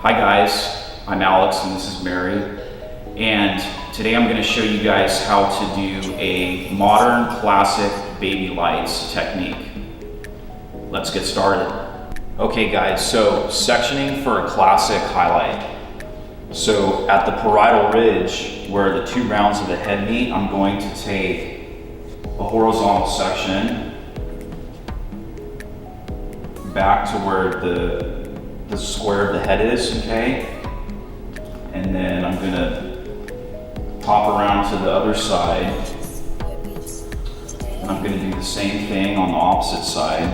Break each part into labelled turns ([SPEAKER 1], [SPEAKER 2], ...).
[SPEAKER 1] Hi guys, I'm Alex and this is Mary, and today I'm going to show you guys how to do a modern classic baby lights technique. Let's get started. Okay guys, so sectioning for a classic highlight. So at the parietal ridge where the two rounds of the head meet, I'm going to take a horizontal section back to where the square of the head is, okay? And then I'm gonna hop around to the other side. And I'm gonna do the same thing on the opposite side.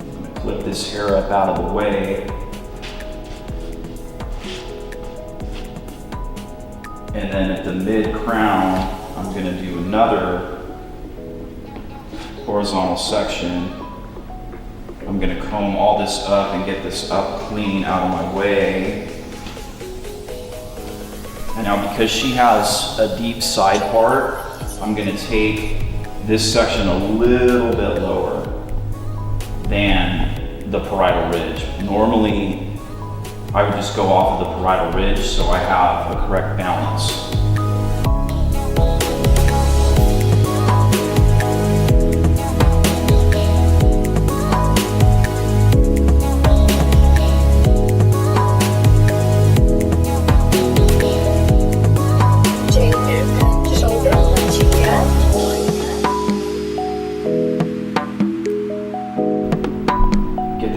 [SPEAKER 1] I'm gonna clip this hair up out of the way. And then at the mid crown, I'm gonna do another horizontal section. I'm gonna comb all this up and get this up clean out of my way. And now because she has a deep side part, I'm gonna take this section a little bit lower than the parietal ridge. Normally, I would just go off of the parietal ridge so I have a correct balance.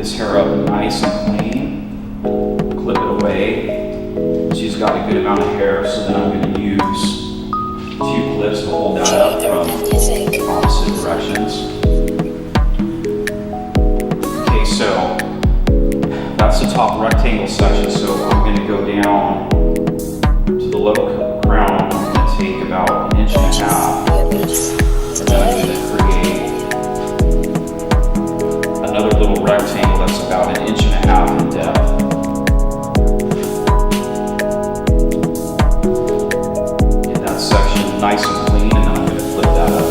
[SPEAKER 1] Hair up nice and clean, clip it away. She's got a good amount of hair, so then I'm going to use two clips to hold that up from opposite directions. Okay, so that's the top rectangle section, so I'm going to go down to the low crown. I'm going to take about 1.5 inches, and then I'm going to create another little rectangle that's about 1.5 inches in depth. Get that section nice and clean, and then I'm going to flip that up.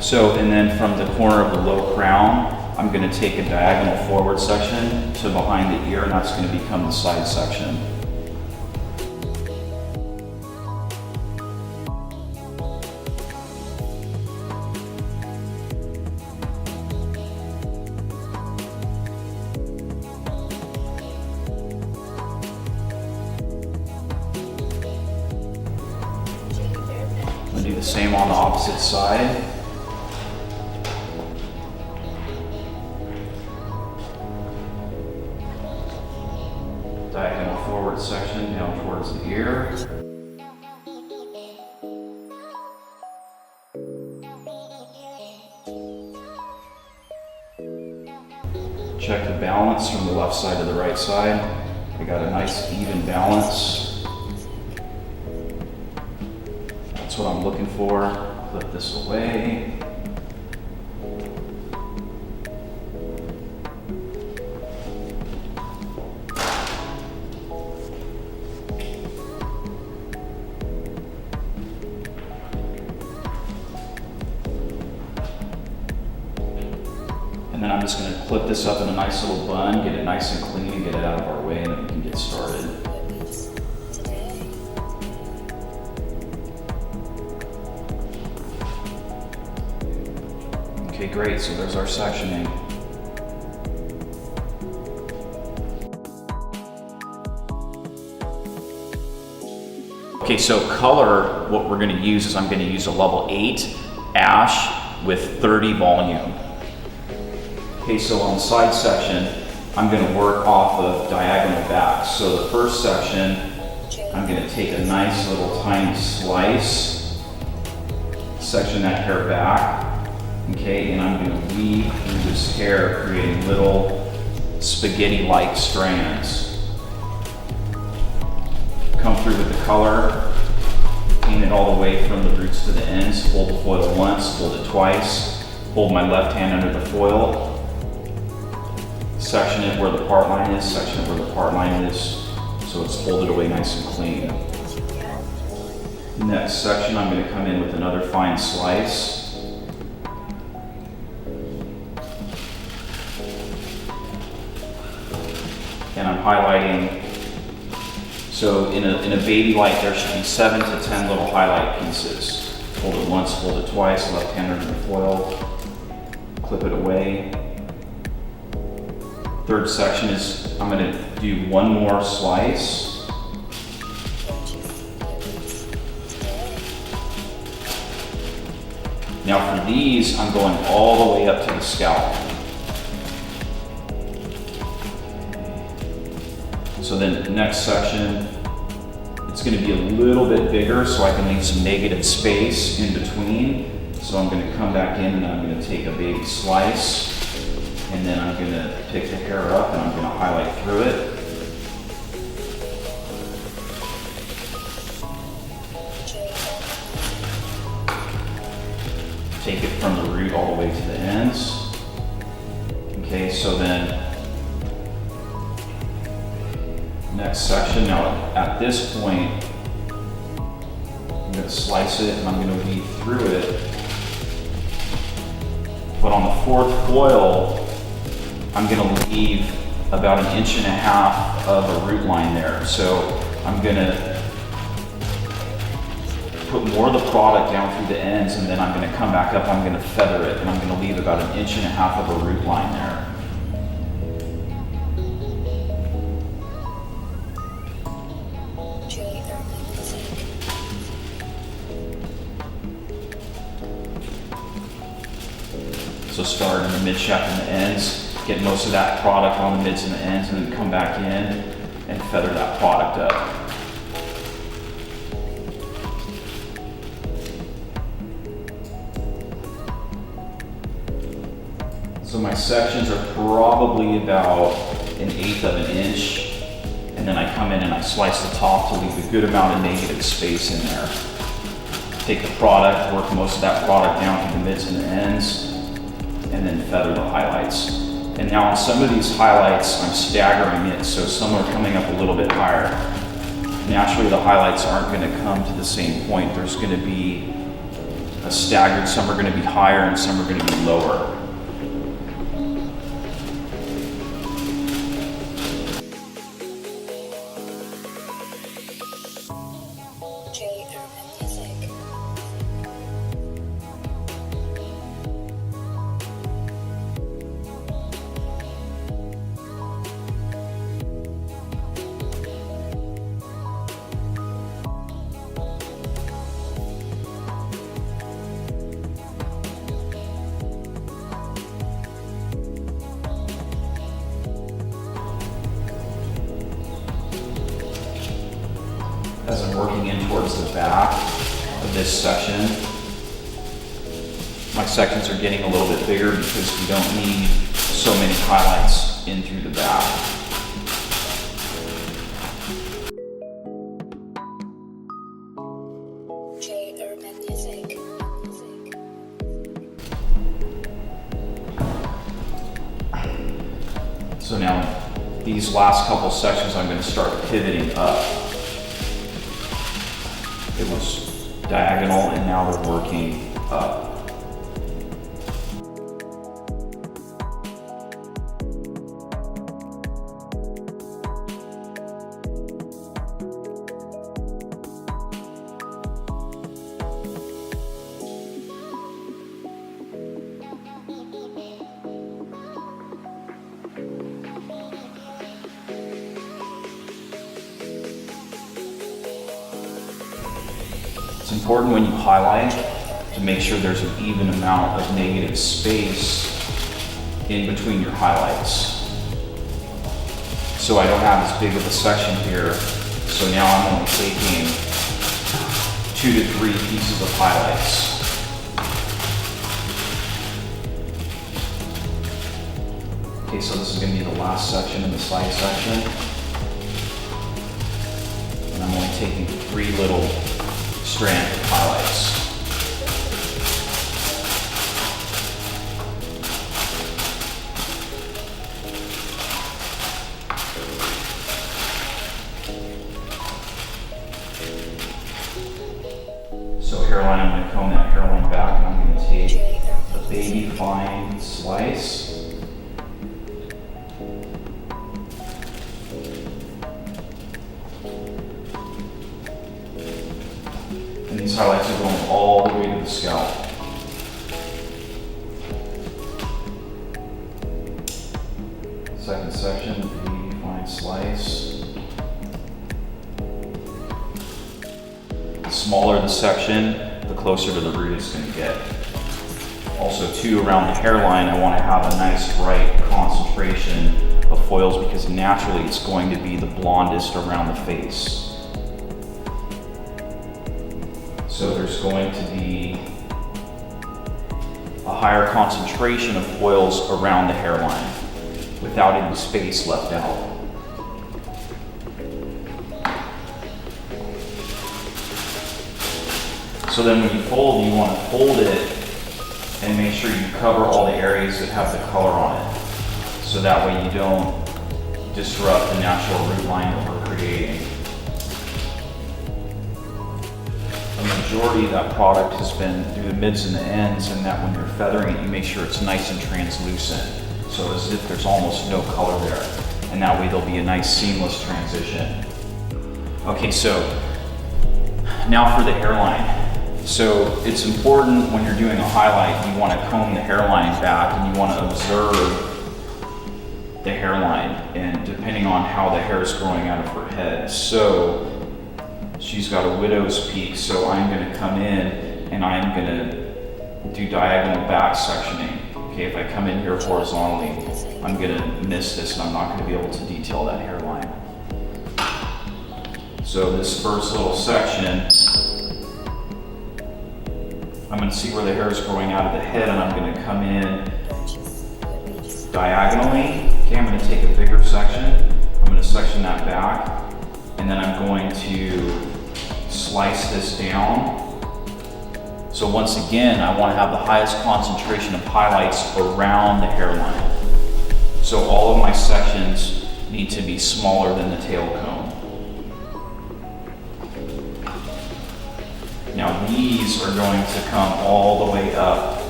[SPEAKER 1] So, and then from the corner of the low crown, I'm going to take a diagonal forward section to behind the ear, and that's going to become the side section. I'm going to do the same on the opposite side. Diagonal forward section down towards the ear. Check the balance from the left side to the right side. I got a nice even balance. That's what I'm looking for. Flip this away. And then I'm just going to clip this up in a nice little bun, get it nice and clean, and get it out of our way, and then we can get started. Okay, great. So there's our sectioning. Okay, so color, what we're going to use is I'm going to use a level 8 ash with 30 volume. Okay, so on the side section, I'm going to work off of diagonal back. So the first section, I'm going to take a nice little tiny slice, section that hair back, okay, and I'm going to weave through this hair, creating little spaghetti-like strands. Come through with the color, paint it all the way from the roots to the ends, hold the foil once, hold it twice, hold my left hand under the foil, Section it where the part line is, section it where the part line is, so it's folded away nice and clean. Next section, I'm going to come in with another fine slice. And I'm highlighting, so in a baby light there should be 7 to 10 little highlight pieces. Fold it once, fold it twice, left hand under the foil, clip it away. Third section is, I'm going to do one more slice. Now for these, I'm going all the way up to the scalp. So then the next section, it's going to be a little bit bigger so I can leave some negative space in between. So I'm going to come back in and I'm going to take a baby slice, and then I'm going to pick the hair up and I'm going to highlight through it. Take it from the root all the way to the ends. Okay, so then next section. Now at this point, I'm going to slice it and I'm going to weave through it. But on the fourth foil, I'm going to leave about 1.5 inches of a root line there. So I'm going to put more of the product down through the ends, and then I'm going to come back up, I'm going to feather it, and I'm going to leave about 1.5 inches of a root line there. So start in the mid shaft and the ends, get most of that product on the mids and the ends, and then come back in and feather that product up. So my sections are probably about 1/8 of an inch, and then I come in and I slice the top to leave a good amount of negative space in there. Take the product, work most of that product down through the mids and the ends, and then feather the highlights. And now on some of these highlights, I'm staggering it, so some are coming up a little bit higher. Naturally, the highlights aren't going to come to the same point. There's going to be a staggered, some are going to be higher and some are going to be lower. As I'm working in towards the back of this section, my sections are getting a little bit bigger because we don't need so many highlights in through the back. So now these last couple sections I'm going to start pivoting up. It was diagonal and now they're working up. It's important when you highlight to make sure there's an even amount of negative space in between your highlights. So I don't have as big of a section here, so now I'm only taking 2 to 3 pieces of highlights. Okay, so this is going to be the last section in the side section. And I'm only taking 3 little strands of highlights. So hairline, I'm gonna comb that hairline back and I'm gonna take a baby fine slice. And these highlights are going all the way to the scalp. Second section, baby fine slice. The smaller the section, the closer to the root it's going to get. Also too, around the hairline, I want to have a nice bright concentration of foils because naturally it's going to be the blondest around the face. So there's going to be a higher concentration of foils around the hairline without any space left out. So then when you fold, you want to fold it and make sure you cover all the areas that have the color on it. So that way you don't disrupt the natural root line that we're creating. The majority of that product has been through the mids and the ends, and that when you're feathering it, you make sure it's nice and translucent. So as if there's almost no color there. And that way there'll be a nice seamless transition. Okay, so now for the hairline. So it's important when you're doing a highlight, you want to comb the hairline back and you want to observe the hairline, and depending on how the hair is growing out of her head. So she's got a widow's peak, so I'm going to come in and I'm going to do diagonal back sectioning. Okay, if I come in here horizontally, I'm going to miss this and I'm not going to be able to detail that hairline. So this first little section, I'm going to see where the hair is growing out of the head, and I'm going to come in diagonally. Okay, I'm going to take a bigger section. I'm going to section that back, and then I'm going to slice this down. So once again, I want to have the highest concentration of highlights around the hairline. So all of my sections need to be smaller than the tail comb. Now these are going to come all the way up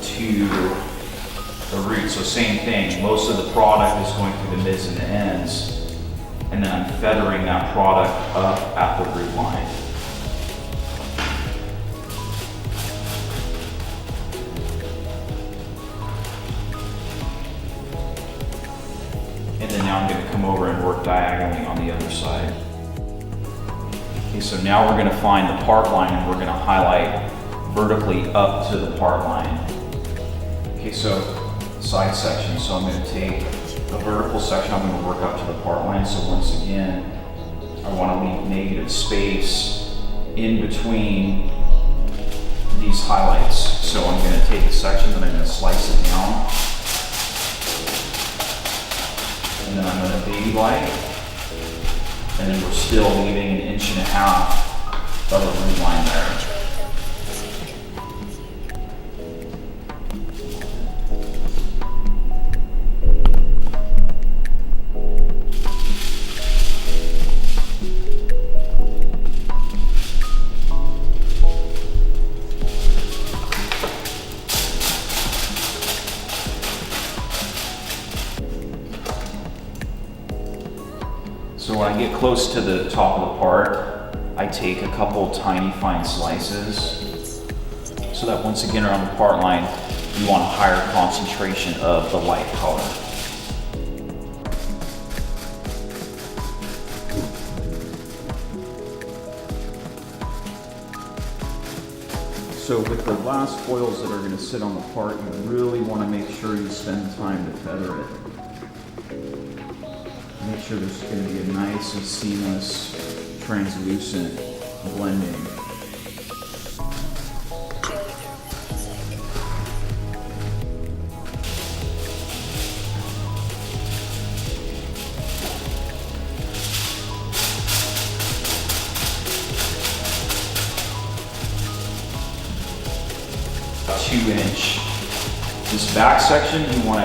[SPEAKER 1] to the root. So same thing, most of the product is going through the mids and the ends, and then I'm feathering that product up at the root line. And then now I'm going to come over and work diagonally on the other side. Okay, so now we're going to find the part line and we're going to highlight vertically up to the part line. Okay, so side section. So I'm going to take a vertical section, I'm going to work up to the part line. So once again, I want to leave negative space in between these highlights. So I'm going to take a section and I'm going to slice it down. And then I'm going to baby light. And then we're still leaving 1.5 inches of a root line there. So when I get close to the top of the part, I take a couple tiny fine slices so that once again around the part line, you want a higher concentration of the light color. So with the last foils that are going to sit on the part, you really want to make sure you spend time to feather it. Make sure there's going to be a nice and seamless, translucent blending. About 2 inch. This back section you want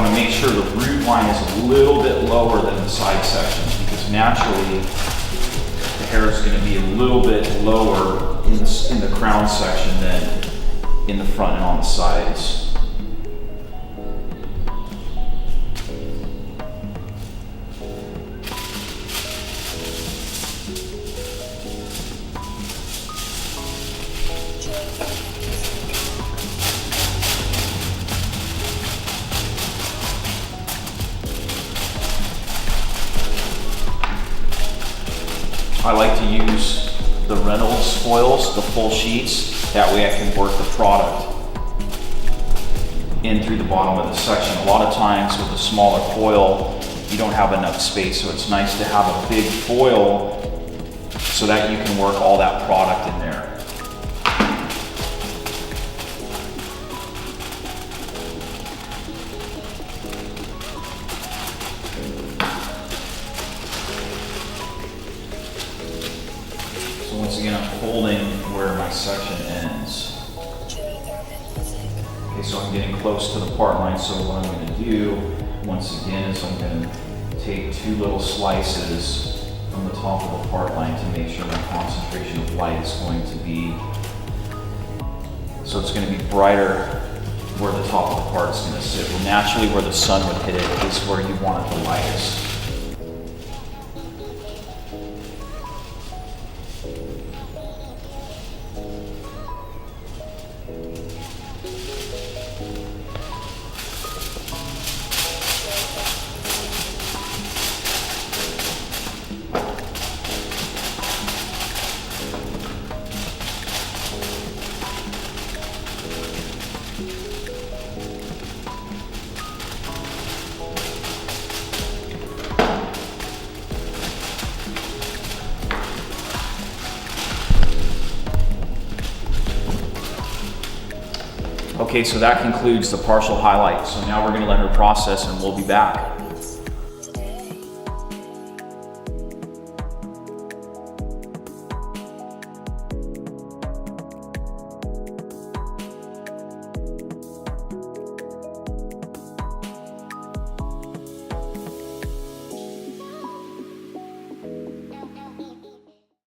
[SPEAKER 1] to make sure the root line is a little bit lower than the side sections, because naturally the hair is going to be a little bit lower in the crown section than in the front and on the sides. I like to use the Reynolds foils, the full sheets. That way I can work the product in through the bottom of the section. A lot of times with a smaller foil, you don't have enough space, so it's nice to have a big foil so that you can work all that product in there. Once again, I'm holding where my section ends. Okay, so I'm getting close to the part line, so what I'm going to do, once again, is I'm going to take 2 little slices from the top of the part line to make sure my concentration of light is going to be, so it's going to be brighter where the top of the part is going to sit. Well, naturally, where the sun would hit it is where you want it the lightest. Okay, so that concludes the partial highlight. So now we're going to let her process and we'll be back.